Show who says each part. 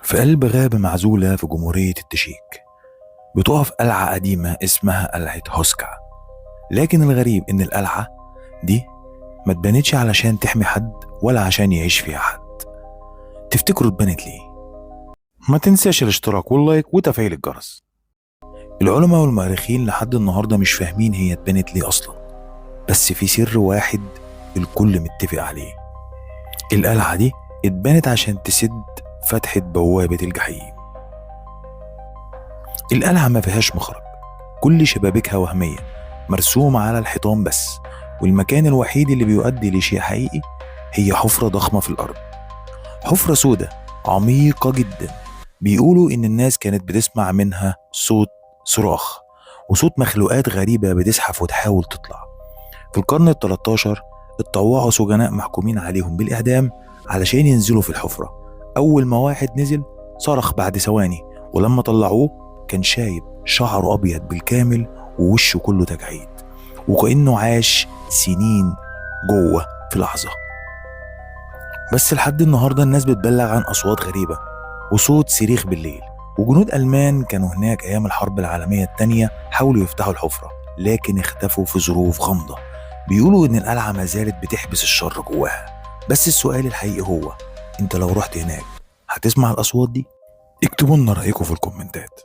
Speaker 1: في قلب غابة معزولة في جمهورية التشيك بتقف قلعة قديمة اسمها قلعة هوسكا. لكن الغريب إن القلعة دي ما اتبنتش علشان تحمي حد ولا عشان يعيش فيها حد. تفتكروا اتبنت ليه؟ ما تنساش الاشتراك واللايك وتفعيل الجرس. العلماء والمؤرخين لحد النهاردة مش فاهمين هي اتبنت ليه أصلا، بس في سر واحد الكل متفق عليه. القلعة دي اتبنت عشان تسد فتحة بوابة الجحيم. القلعة ما فيهاش مخرج، كل شبابيكها وهمية مرسومة على الحيطان بس، والمكان الوحيد اللي بيؤدي لشيء حقيقي هي حفرة ضخمة في الأرض. حفرة سودة عميقة جدا، بيقولوا إن الناس كانت بتسمع منها صوت صراخ وصوت مخلوقات غريبة بتزحف وتحاول تطلع. في القرن ال13 اتطوعوا سجناء محكومين عليهم بالإعدام علشان ينزلوا في الحفرة. أول ما واحد نزل صرخ بعد ثواني، ولما طلعوه كان شايب شعره أبيض بالكامل ووشه كله تجاعيد، وكأنه عاش سنين جوه في لحظة. بس لحد النهاردة الناس بتبلغ عن أصوات غريبة وصوت صريخ بالليل. وجنود ألمان كانوا هناك أيام الحرب العالمية التانية حاولوا يفتحوا الحفرة لكن اختفوا في ظروف غامضة. بيقولوا إن القلعة ما زالت بتحبس الشر جواها. بس السؤال الحقيقي هو، انت لو رحت هناك هتسمع الأصوات دي؟ اكتبوا لنا رأيكم في الكومنتات.